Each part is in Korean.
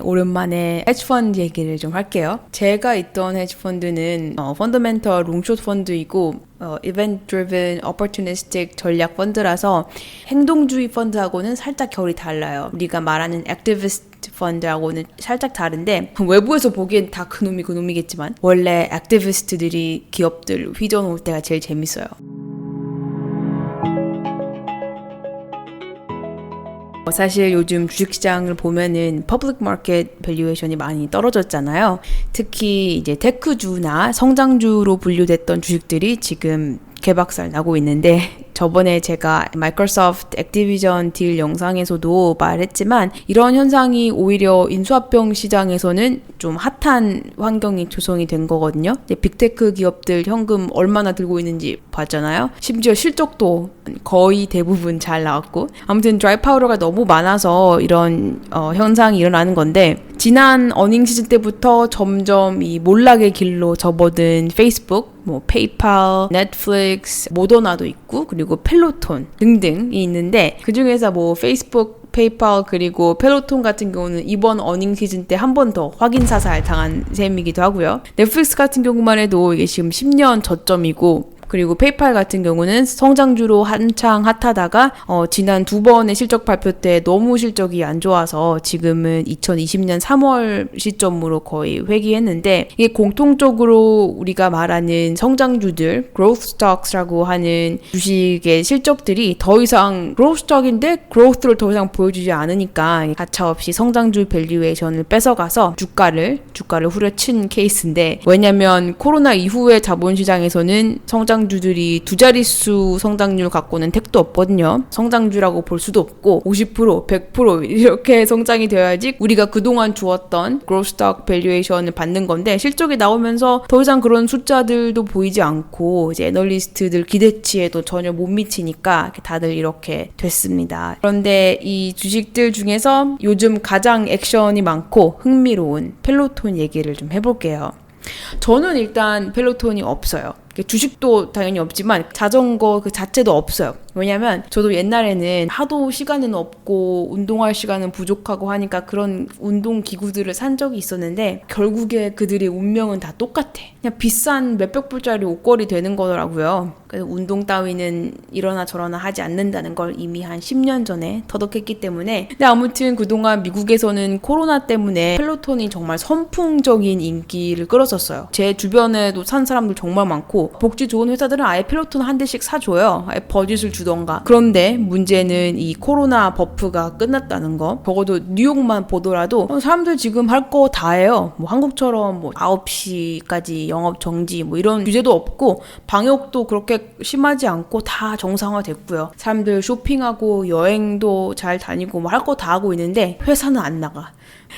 오랜만에 헤지펀드 얘기를 좀 할게요. 제가 있던 헤지펀드는 펀더멘털 롱숏 펀드이고 이벤트 드리븐 오퍼튜니스틱 전략 펀드라서 행동주의 펀드하고는 살짝 결이 달라요. 우리가 말하는 액티비스트 펀드하고는 살짝 다른데 외부에서 보기엔 다 그놈이겠지만 원래 액티비스트들이 기업들 휘저어놓을 때가 제일 재밌어요. 사실 요즘 주식시장을 보면은 퍼블릭 마켓 밸류에이션이 많이 떨어졌잖아요. 특히 이제 테크주나 성장주로 분류됐던 주식들이 지금 개박살 나고 있는데 저번에 제가 마이크로소프트 액티비전 딜 영상에서도 말했지만 이런 현상이 오히려 인수합병 시장에서는 좀 핫한 환경이 조성이 된 거거든요. 빅테크 기업들 현금 얼마나 들고 있는지 봤잖아요. 심지어 실적도 거의 대부분 잘 나왔고 아무튼 드라이 파우더가 너무 많아서 이런 현상이 일어나는 건데 지난 어닝 시즌 때부터 점점 이 몰락의 길로 접어든 페이스북, 페이팔, 넷플릭스, 모더나도 있고 그리고 펠로톤 등등이 있는데 그중에서 페이스북, 페이팔 그리고 펠로톤 같은 경우는 이번 어닝 시즌 때 한 번 더 확인 사살 당한 셈이기도 하고요. 넷플릭스 같은 경우만 해도 이게 지금 10년 저점이고 그리고 페이팔 같은 경우는 성장주로 한창 핫하다가 지난 두 번의 실적 발표 때 너무 실적이 안 좋아서 지금은 2020년 3월 시점으로 거의 회귀했는데 이게 공통적으로 우리가 말하는 성장주들 growth stocks라고 하는 주식의 실적들이 더 이상 growth stock인데 growth를 더 이상 보여주지 않으니까 가차없이 성장주 밸류에이션을 뺏어가서 주가를 후려친 케이스인데 왜냐면 코로나 이후의 자본시장에서는 성장주들이 두 자릿수 성장률 갖고는 택도 없거든요. 성장주라고 볼 수도 없고 50%, 100% 이렇게 성장이 되어야지 우리가 그동안 주었던 growth stock valuation을 받는 건데 실적이 나오면서 더 이상 그런 숫자들도 보이지 않고 이제 애널리스트들 기대치에도 전혀 못 미치니까 다들 이렇게 됐습니다. 그런데 이 주식들 중에서 요즘 가장 액션이 많고 흥미로운 펠로톤 얘기를 좀 해볼게요. 저는 일단 펠로톤이 없어요. 주식도 당연히 없지만 자전거 그 자체도 없어요. 왜냐면 저도 옛날에는 하도 시간은 없고 운동할 시간은 부족하고 하니까 그런 운동 기구들을 산 적이 있었는데 결국에 그들의 운명은 다 똑같아. 그냥 비싼 몇백 불짜리 옷걸이 되는 거더라고요. 그래서 운동 따위는 이러나 저러나 하지 않는다는 걸 이미 한 10년 전에 터득했기 때문에 근데 아무튼 그동안 미국에서는 코로나 때문에 펠로톤이 정말 선풍적인 인기를 끌었었어요. 제 주변에도 산 사람들 정말 많고 복지 좋은 회사들은 아예 펠로톤 한 대씩 사줘요. 아예 버짓을 주던가. 그런데 문제는 이 코로나 버프가 끝났다는 거. 적어도 뉴욕만 보더라도 사람들 지금 할 거 다 해요. 한국처럼 9시까지 영업 정지 이런 규제도 없고 방역도 그렇게 심하지 않고 다 정상화됐고요. 사람들 쇼핑하고 여행도 잘 다니고 할 거 다 하고 있는데 회사는 안 나가.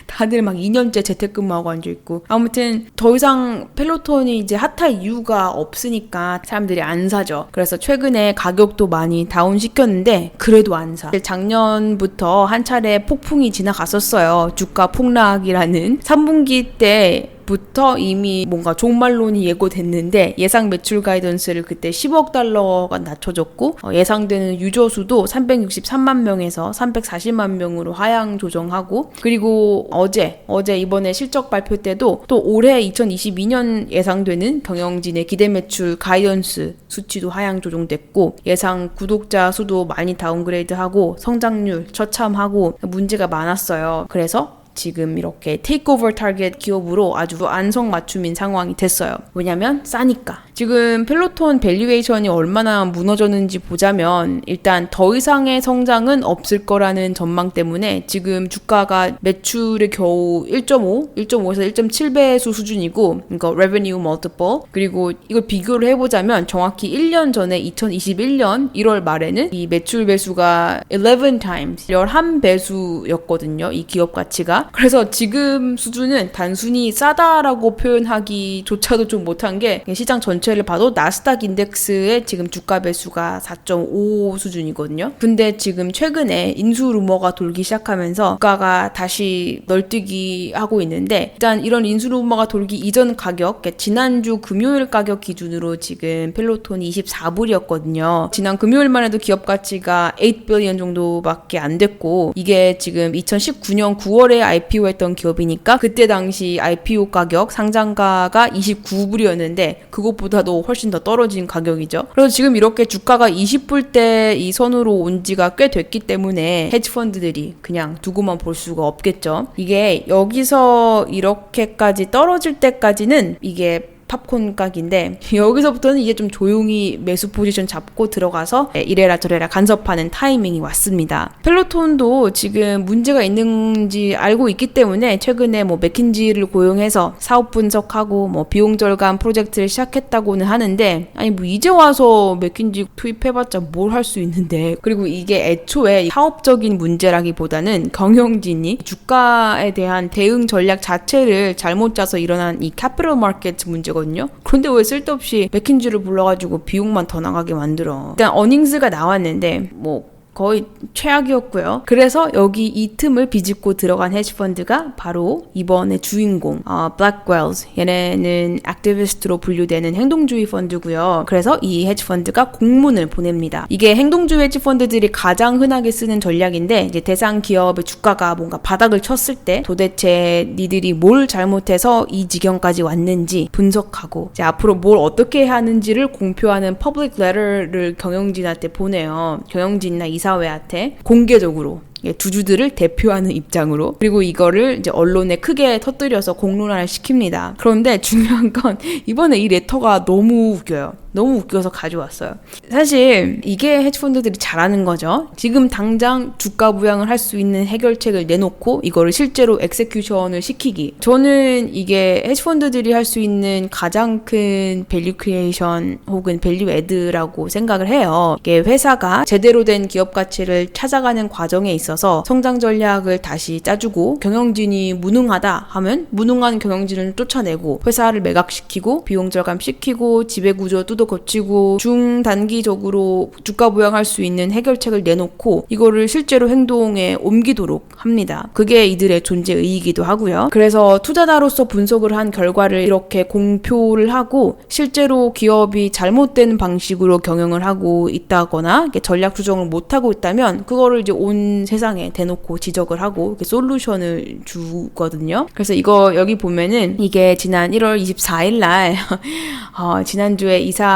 다들 2년째 재택근무하고 앉아있고 아무튼 더 이상 펠로톤이 이제 핫할 이유가 없으니까 사람들이 안 사죠. 그래서 최근에 가격도 많이 다운시켰는데 그래도 안 사. 작년부터 한 차례 폭풍이 지나갔었어요. 주가 폭락이라는 3분기 때 부터 이미 뭔가 종말론이 예고됐는데 예상 매출 가이던스를 그때 10억 달러가 낮춰졌고 예상되는 유저수도 363만 명에서 340만 명으로 하향 조정하고 그리고 어제 이번에 실적 발표 때도 또 올해 2022년 예상되는 경영진의 기대 매출 가이던스 수치도 하향 조정됐고 예상 구독자 수도 많이 다운그레이드하고 성장률 처참하고 문제가 많았어요. 그래서 지금 이렇게 테이크오버 타겟 기업으로 아주 안성맞춤인 상황이 됐어요. 왜냐면 싸니까. 지금 펠로톤 밸류에이션이 얼마나 무너졌는지 보자면 일단 더 이상의 성장은 없을 거라는 전망 때문에 지금 주가가 매출의 겨우 1.5에서 1.7배수 수준이고 그러니까 revenue multiple 그리고 이걸 비교를 해보자면 정확히 1년 전에 2021년 1월 말에는 이 매출 배수가 11 times 11배수였거든요. 이 기업 가치가. 그래서 지금 수준은 단순히 싸다라고 표현하기조차도 좀 못한 게 시장 전체 전체를 봐도 나스닥 인덱스의 지금 주가 배수가 4.5 수준이거든요. 근데 지금 최근에 인수 루머가 돌기 시작하면서 주가가 다시 널뛰기 하고 있는데, 일단 이런 인수 루머가 돌기 이전 가격, 지난주 금요일 가격 기준으로 지금 펠로톤이 24불이었거든요. 지난 금요일만 해도 기업 가치가 8 빌리언 정도밖에 안 됐고, 이게 지금 2019년 9월에 IPO 했던 기업이니까 그때 당시 IPO 가격, 상장가가 29불이었는데 그것보다도 훨씬 더 떨어진 가격이죠. 그래서 지금 이렇게 주가가 20불대 이 선으로 온 지가 꽤 됐기 때문에 헤지펀드들이 그냥 두고만 볼 수가 없겠죠. 이게 여기서 이렇게까지 떨어질 때까지는 이게 팝콘 각인데, 여기서부터는 이제 좀 조용히 매수 포지션 잡고 들어가서 이래라 저래라 간섭하는 타이밍이 왔습니다. 펠로톤도 지금 문제가 있는지 알고 있기 때문에 최근에 뭐 맥킨지를 고용해서 사업 분석하고 뭐 비용 절감 프로젝트를 시작했다고는 하는데, 아니 뭐 이제 와서 맥킨지 투입해봤자 뭘 할 수 있는데, 그리고 이게 애초에 사업적인 문제라기보다는 경영진이 주가에 대한 대응 전략 자체를 잘못 짜서 일어난 이 캐피털 마켓 문제거든요. 그런데 왜 쓸데없이 맥킨지를 불러가지고 비용만 더 나가게 만들어. 일단 어닝스가 나왔는데 뭐 거의 최악이었고요. 그래서 여기 이 틈을 비집고 들어간 헤지펀드가 바로 이번에 주인공 블랙웰스, 얘네는 액티비스트로 분류되는 행동주의 펀드고요. 그래서 이 헤지펀드가 공문을 보냅니다. 이게 행동주의 헤지펀드들이 가장 흔하게 쓰는 전략인데, 이제 대상 기업의 주가가 뭔가 바닥을 쳤을 때 도대체 니들이 뭘 잘못해서 이 지경까지 왔는지 분석하고 이제 앞으로 뭘 어떻게 해야 하는지를 공표하는 퍼블릭 레터를 경영진한테 보내요. 경영진이나 이사회한테 공개적으로 주주들을 대표하는 입장으로. 그리고 이거를 이제 언론에 크게 터뜨려서 공론화를 시킵니다. 그런데 중요한 건 이번에 이 레터가 너무 웃겨요. 너무 웃겨서 가져왔어요. 사실 이게 헤지펀드들이 잘하는 거죠. 지금 당장 주가 부양을 할 수 있는 해결책을 내놓고 이거를 실제로 엑세큐션을 시키기. 저는 이게 헤지펀드들이 할 수 있는 가장 큰 밸류 크리에이션 혹은 밸류 애드라고 생각을 해요. 이게 회사가 제대로 된 기업 가치를 찾아가는 과정에 있어서 성장 전략을 다시 짜주고, 경영진이 무능하다 하면 무능한 경영진을 쫓아내고 회사를 매각시키고 비용 절감시키고 지배구조 거치고 중단기적으로 주가 부양할 수 있는 해결책을 내놓고 이거를 실제로 행동에 옮기도록 합니다. 그게 이들의 존재의이기도 하고요. 그래서 투자자로서 분석을 한 결과를 이렇게 공표를 하고, 실제로 기업이 잘못된 방식으로 경영을 하고 있다거나 전략 조정을 못하고 있다면 그거를 이제 온 세상에 대놓고 지적을 하고 이렇게 솔루션을 주거든요. 그래서 이거 여기 보면은 이게 지난 1월 24일 날 지난주에 이사회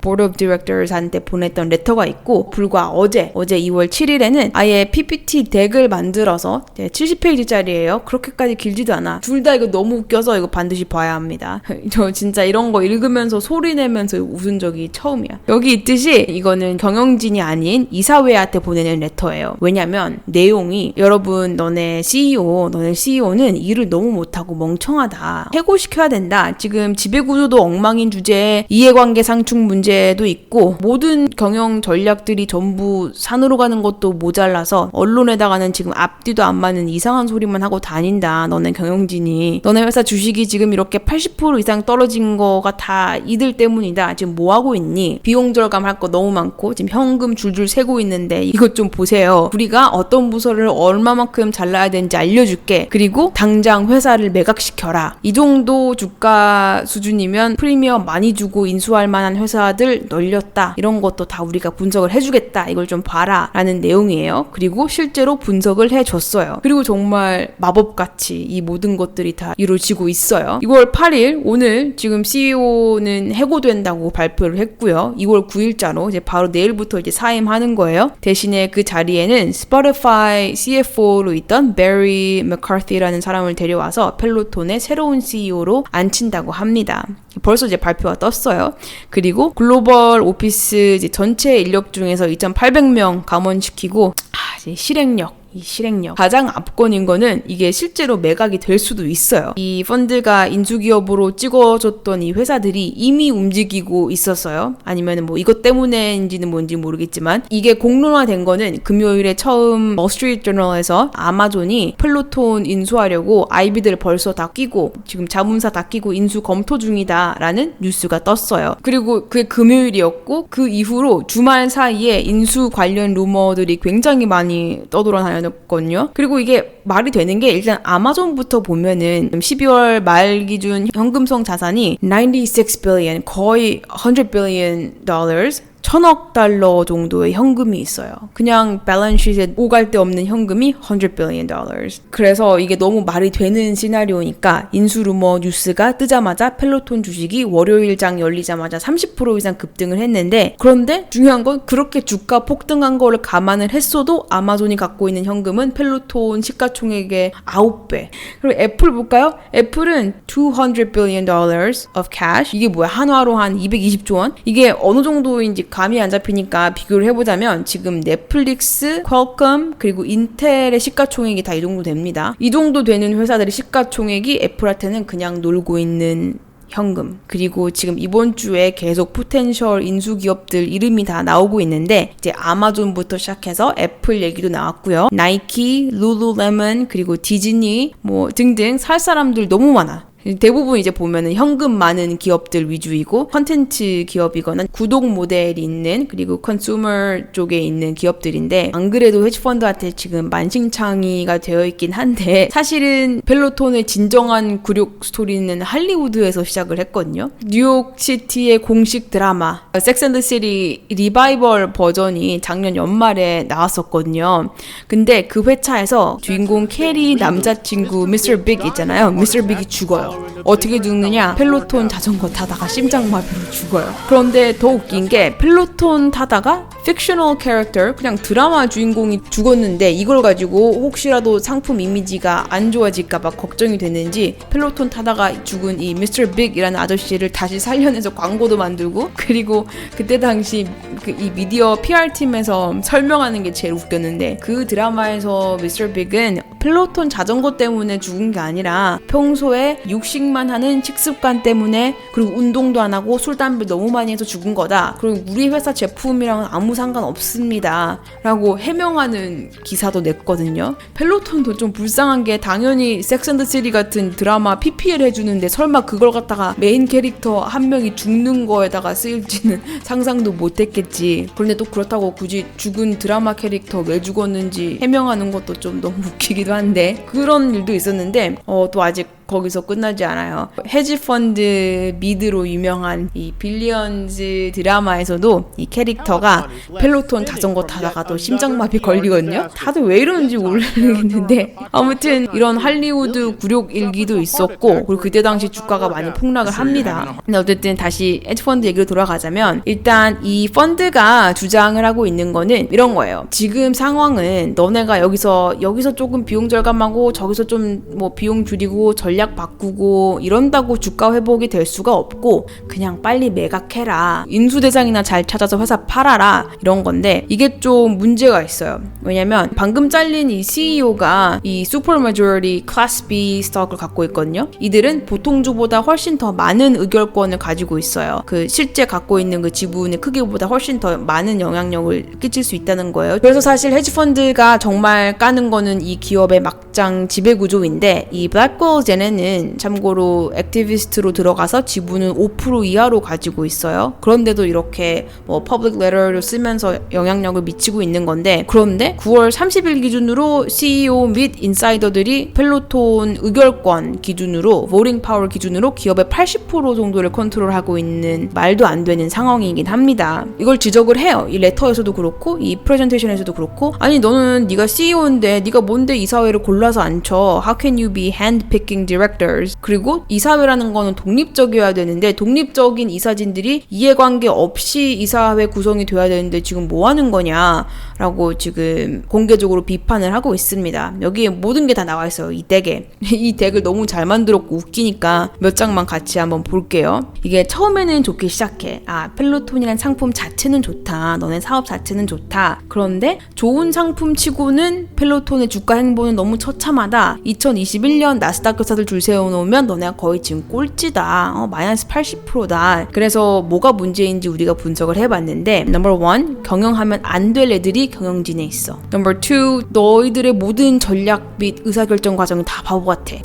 보드 오브 디렉터스한테 보냈던 레터가 있고, 불과 어제 2월 7일에는 아예 PPT 덱을 만들어서 70페이지짜리예요. 그렇게까지 길지도 않아. 둘 다 이거 너무 웃겨서 이거 반드시 봐야 합니다. 저 진짜 이런 거 읽으면서 소리 내면서 웃은 적이 처음이야. 여기 있듯이 이거는 경영진이 아닌 이사회한테 보내는 레터예요. 왜냐면 내용이, 여러분 너네 CEO는 일을 너무 못하고 멍청하다. 해고시켜야 된다. 지금 지배구조도 엉망인 주제에 이해관계 상충 문제도 있고 모든 경영 전략들이 전부 산으로 가는 것도 모자라서 언론에다가는 지금 앞뒤도 안 맞는 이상한 소리만 하고 다닌다. 너네 경영진이. 너네 회사 주식이 지금 이렇게 80% 이상 떨어진 거가 다 이들 때문이다. 지금 뭐 하고 있니? 비용 절감할 거 너무 많고 지금 현금 줄줄 세고 있는데 이것 좀 보세요. 우리가 어떤 부서를 얼마만큼 잘라야 되는지 알려줄게. 그리고 당장 회사를 매각시켜라. 이 정도 주가 수준이면 프리미엄 많이 주고 인수할 만한 회사들 널렸다. 이런 것도 다 우리가 분석을 해주겠다. 이걸 좀 봐라. 라는 내용이에요. 그리고 실제로 분석을 해줬어요. 그리고 정말 마법같이 이 모든 것들이 다 이루어지고 있어요. 2월 8일 오늘 지금 CEO는 해고된다고 발표를 했고요. 2월 9일자로 이제 바로 내일부터 이제 사임하는 거예요. 대신에 그 자리에는 스포티파이 CFO로 있던 베리 맥카티라는 사람을 데려와서 펠로톤의 새로운 CEO로 앉힌다고 합니다. 벌써 이제 발표가 떴어요. 그리고 글로벌 오피스 이제 전체 인력 중에서 2,800명 감원시키고 이제 실행력 이 실행력. 가장 압권인 거는 이게 실제로 매각이 될 수도 있어요. 이 펀드가 인수기업으로 찍어줬던 이 회사들이 이미 움직이고 있었어요. 아니면 뭐 이것 때문에인지는 뭔지 모르겠지만 이게 공론화된 거는 금요일에 처음 월스트리트저널에서 아마존이 펠로톤 인수하려고 IB들을 벌써 다 끼고 지금 자문사 다 끼고 인수 검토 중이다라는 뉴스가 떴어요. 그리고 그게 금요일이었고 그 이후로 주말 사이에 인수 관련 루머들이 굉장히 많이 떠돌아다녔거든요. 그리고 이게 말이 되는 게 일단 아마존부터 보면은 12월 말 기준 현금성 자산이 96 billion, 거의 100 billion dollars, 1000억 달러 정도의 현금이 있어요. 그냥 밸런스시트에 오갈 데 없는 현금이 100 billion dollars. 그래서 이게 너무 말이 되는 시나리오니까 인수 루머 뉴스가 뜨자마자 펠로톤 주식이 월요일장 열리자마자 30% 이상 급등을 했는데, 그런데 중요한 건 그렇게 주가 폭등한 거를 감안을 했어도 아마존이 갖고 있는 현금은 펠로톤 시가총액의 9배. 그리고 애플 볼까요? 애플은 200 billion dollars of cash. 이게 뭐야? 한화로 한 220조 원? 이게 어느 정도인지 감이 안 잡히니까 비교를 해보자면 지금 넷플릭스, 퀄컴, 그리고 인텔의 시가총액이 다 이 정도 됩니다. 이 정도 되는 회사들의 시가총액이 애플한테는 그냥 놀고 있는 현금. 그리고 지금 이번 주에 계속 포텐셜 인수기업들 이름이 다 나오고 있는데, 이제 아마존부터 시작해서 애플 얘기도 나왔고요. 나이키, 룰루레몬, 그리고 디즈니 뭐 등등 살 사람들 너무 많아. 대부분 이제 보면은 현금 많은 기업들 위주이고 컨텐츠 기업이거나 구독 모델이 있는, 그리고 컨슈머 쪽에 있는 기업들인데, 안 그래도 헤지펀드한테 지금 만신창이가 되어 있긴 한데 사실은 펠로톤의 진정한 굴욕 스토리는 할리우드에서 시작을 했거든요. 뉴욕시티의 공식 드라마 섹스 앤드 시티 리바이벌 버전이 작년 연말에 나왔었거든요. 근데 그 회차에서 주인공 캐리 남자친구 미스터 빅 있잖아요. 미스터 빅이 죽어요. 어떻게 죽느냐? 펠로톤 자전거 타다가 심장마비로 죽어요. 그런데 더 웃긴 게 펠로톤 타다가 픽셔널 캐릭터, 그냥 드라마 주인공이 죽었는데 이걸 가지고 혹시라도 상품 이미지가 안 좋아질까봐 걱정이 됐는지 펠로톤 타다가 죽은 이 미스터 빅이라는 아저씨를 다시 살려내서 광고도 만들고, 그리고 그때 당시 이 미디어 PR팀에서 설명하는 게 제일 웃겼는데, 그 드라마에서 미스터 빅은 펠로톤 자전거 때문에 죽은 게 아니라 평소에 육식만 하는 식습관 때문에, 그리고 운동도 안 하고 술 담배 너무 많이 해서 죽은 거다. 그리고 우리 회사 제품이랑은 아무 상관없습니다 라고 해명하는 기사도 냈거든요. 펠로톤도 좀 불쌍한 게, 당연히 섹스 앤드 시티 같은 드라마 PPL 해주는데 설마 그걸 갖다가 메인 캐릭터 한 명이 죽는 거에다가 쓰일지는 상상도 못했겠지. 그런데 또 그렇다고 굳이 죽은 드라마 캐릭터 왜 죽었는지 해명하는 것도 좀 너무 웃기기도 한데, 그런 일도 있었는데 또 아직 거기서 끝나지 않아요. 헤지펀드 미드로 유명한 이 빌리언즈 드라마에서도 이 캐릭터가 펠로톤 자전거 타다가도 심장마비 걸리거든요. 다들 왜 이러는지 모르겠는데 아무튼 이런 할리우드 굴욕 일기도 있었고, 그리고 그때 당시 주가가 많이 폭락을 합니다. 근데 어쨌든 다시 헤지펀드 얘기로 돌아가자면, 일단 이 펀드가 주장을 하고 있는 거는 이런 거예요. 지금 상황은 너네가 여기서 조금 비용 절감하고 저기서 좀 뭐 비용 줄이고 전략 바꾸고 이런다고 주가 회복이 될 수가 없고, 그냥 빨리 매각해라, 인수 대상이나 잘 찾아서 회사 팔아라, 이런 건데, 이게 좀 문제가 있어요. 왜냐면 방금 잘린 이 CEO가 이 슈퍼 메조리티 클래스 B 스톡을 갖고 있거든요. 이들은 보통주보다 훨씬 더 많은 의결권을 가지고 있어요. 그 실제 갖고 있는 그 지분의 크기보다 훨씬 더 많은 영향력을 끼칠 수 있다는 거예요. 그래서 사실 헤지펀드가 정말 까는 거는 이 기업의 막장 지배구조인데, 이 블랙홀 쟤네는 참고로 액티비스트로 들어가서 지분은 5% 이하로 가지고 있어요. 그런데도 이렇게 뭐 퍼블릭 레터를 쓰면서 영향력을 미치고 있는 건데, 그런데 9월 30일 기준으로 CEO 및 인사이더들이 펠로톤 의결권 기준으로, voting power 기준으로 기업의 80% 정도를 컨트롤하고 있는 말도 안 되는 상황이긴 합니다. 이걸 지적을 해요. 이 레터에서도 그렇고 이 프레젠테이션에서도 그렇고, 아니 너는 네가 CEO인데 네가 뭔데 이사회를 골라서 앉혀? How can you be handpicking directors. 그리고 이사회라는 거는 독립적이어야 되는데 독립적인 이사진들이 이해관계 없이 이사회 구성이 돼야 되는데 지금 뭐 하는 거냐 라고 지금 공개적으로 비판을 하고 있습니다. 여기에 모든 게 다 나와 있어요. 이 덱에. 이 덱을 너무 잘 만들었고 웃기니까 몇 장만 같이 한번 볼게요. 이게 처음에는 좋게 시작해. 펠로톤이란 상품 자체는 좋다. 너네 사업 자체는 좋다. 그런데 좋은 상품 치고는 펠로톤의 주가 행보는 너무 처참하다. 2021년 나스닥 교사들 줄 세워놓으면 너네가 거의 지금 꼴찌다. 마이너스 80%다. 그래서 뭐가 문제인지 우리가 분석을 해봤는데 Number 1, 경영하면 안 될 애들이 경영진에 있어. Number 2, 너희들의 모든 전략 및 의사결정 과정이 다 바보 같아. 3,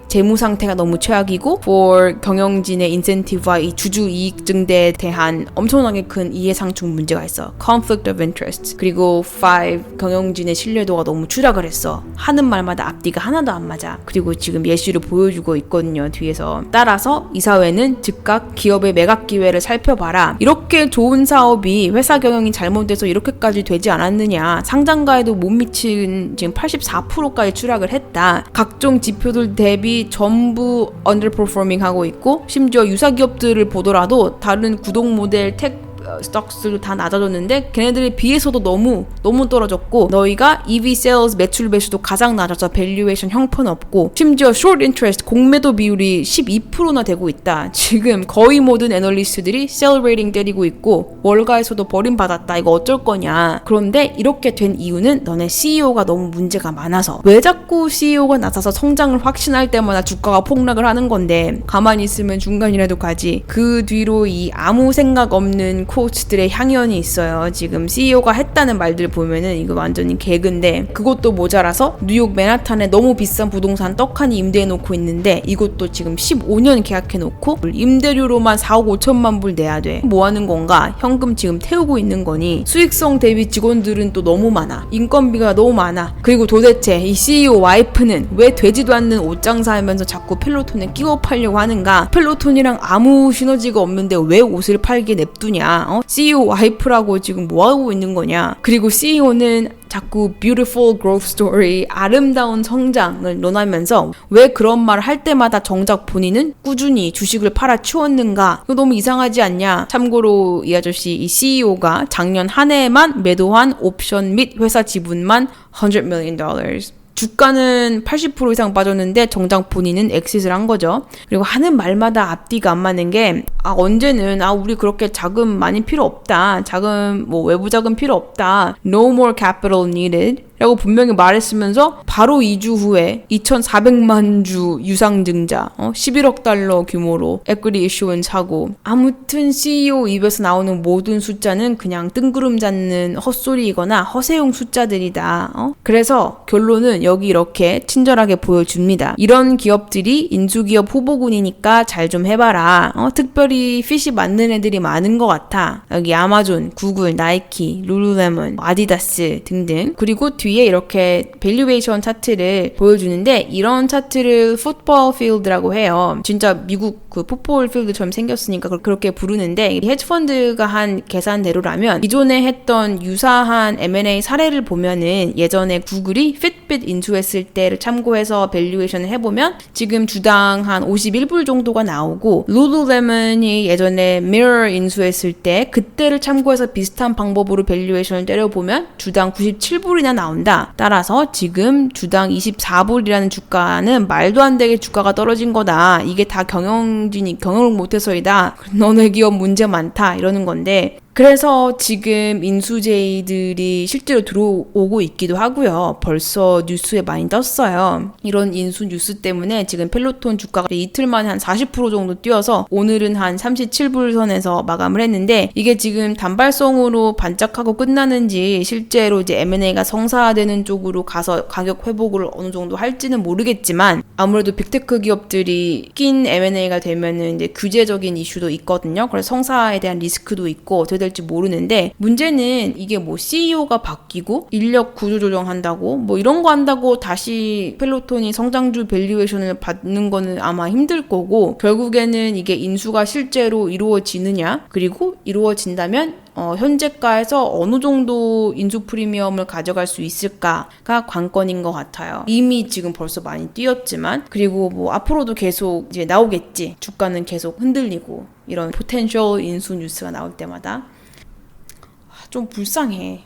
재무 상태가 너무 최악이고 4, 경영진의 인센티브와 이 주주 이익 증대에 대한 엄청나게 큰 이해상충 문제가 있어. Conflict of interest. 그리고 5, 경영진의 신뢰도가 너무 추락을 했어. 하는 말마다 앞뒤가 하나도 안 맞아. 그리고 지금 예시를 보여주고 있거든요, 뒤에서. 따라서 이사회는 즉각 기업의 매각 기회를 살펴봐라. 이렇게 좋은 사업이 회사 경영이 잘못돼서 이렇게까지 되지 않았느냐. 상장가에도 못 미친 지금 84%까지 추락을 했다. 각종 지표들 대비 전부 underperforming 하고 있고 심지어 유사 기업들을 보더라도 다른 구독 모델 텍 스톡스도 다 낮아졌는데 걔네들에 비해서도 너무 떨어졌고 너희가 EV sales 매출 배수도 가장 낮아서 밸류에이션 형편없고 심지어 short interest 공매도 비율이 12%나 되고 있다. 지금 거의 모든 애널리스트들이 sell rating 때리고 있고 월가에서도 버림받았다. 이거 어쩔 거냐. 그런데 이렇게 된 이유는 너네 CEO가 너무 문제가 많아서. 왜 자꾸 CEO가 나서서 성장을 확신할 때마다 주가가 폭락을 하는 건데 가만히 있으면 중간이라도 가지. 그 뒤로 이 아무 생각 없는 코치들의 향연이 있어요. 지금 CEO가 했다는 말들 보면은 이거 완전히 개그인데 그것도 모자라서 뉴욕 맨하탄에 너무 비싼 부동산 떡하니 임대해놓고 있는데 이것도 지금 15년 계약해놓고 임대료로만 4억 5천만 불 내야 돼. 뭐 하는 건가? 현금 지금 태우고 있는 거니 수익성 대비 직원들은 또 너무 많아. 인건비가 너무 많아. 그리고 도대체 이 CEO 와이프는 왜 되지도 않는 옷 장사하면서 자꾸 펠로톤에 끼워 팔려고 하는가? 펠로톤이랑 아무 시너지가 없는데 왜 옷을 팔게 냅두냐? CEO 와이프라고 지금 뭐 하고 있는 거냐? 그리고 CEO는 자꾸 beautiful growth story, 아름다운 성장을 논하면서 왜 그런 말을 할 때마다 정작 본인은 꾸준히 주식을 팔아치웠는가? 이거 너무 이상하지 않냐? 참고로 이 아저씨, 이 CEO가 작년 한 해에만 매도한 옵션 및 회사 지분만 $100 million. 주가는 80% 이상 빠졌는데 정작 본인은 엑싯을 한 거죠. 그리고 하는 말마다 앞뒤가 안 맞는 게 언제는 우리 그렇게 자금 많이 필요 없다. 자금 외부 자금 필요 없다. No more capital needed. 라고 분명히 말했으면서 바로 2주 후에 2,400만 주 유상증자 11억 달러 규모로 에퀴티 이슈언스 하고 아무튼 CEO 입에서 나오는 모든 숫자는 그냥 뜬구름 잡는 헛소리이거나 허세용 숫자들이다. 그래서 결론은 여기 이렇게 친절하게 보여줍니다. 이런 기업들이 인수기업 후보군이니까 잘 좀 해봐라. 특별히 핏이 맞는 애들이 많은 것 같아. 여기 아마존, 구글, 나이키, 룰루레몬, 아디다스 등등. 그리고 뒤에 이렇게 밸류에이션 차트를 보여주는데 이런 차트를 풋볼 필드라고 해요. 진짜 미국 그 풋볼 필드처럼 생겼으니까 그렇게 부르는데 헤지펀드가 한 계산대로라면 기존에 했던 유사한 M&A 사례를 보면은 예전에 구글이 핏빗 인수했을 때를 참고해서 밸류에이션을 해보면 지금 주당 한 51불 정도가 나오고 룰루레몬이 예전에 미러 인수했을 때 그때를 참고해서 비슷한 방법으로 밸류에이션을 때려보면 주당 97불이나 나온다. 따라서 지금 주당 24불이라는 주가는 말도 안 되게 주가가 떨어진 거다. 이게 다 경영진이 경영을 못해서이다. 너네 기업 문제 많다. 이러는 건데 그래서 지금 인수제이들이 실제로 들어오고 있기도 하고요. 벌써 뉴스에 많이 떴어요. 이런 인수 뉴스 때문에 지금 펠로톤 주가가 이틀 만에 한 40% 정도 뛰어서 오늘은 한 37불 선에서 마감을 했는데 이게 지금 단발성으로 반짝하고 끝나는지 실제로 이제 M&A가 성사되는 쪽으로 가서 가격 회복을 어느 정도 할지는 모르겠지만 아무래도 빅테크 기업들이 낀 M&A가 되면은 이제 규제적인 이슈도 있거든요. 그래서 성사에 대한 리스크도 있고 어떻게 될지 모르는데 문제는 이게 CEO가 바뀌고 인력 구조 조정한다고 이런 거 한다고 다시 펠로톤이 성장주 밸류에이션을 받는 거는 아마 힘들 거고 결국에는 이게 인수가 실제로 이루어지느냐 그리고 이루어진다면 현재가에서 어느 정도 인수 프리미엄을 가져갈 수 있을까가 관건인 것 같아요. 이미 지금 벌써 많이 뛰었지만, 그리고 뭐 앞으로도 계속 이제 나오겠지. 주가는 계속 흔들리고 이런 포텐셜 인수 뉴스가 나올 때마다 좀 불쌍해.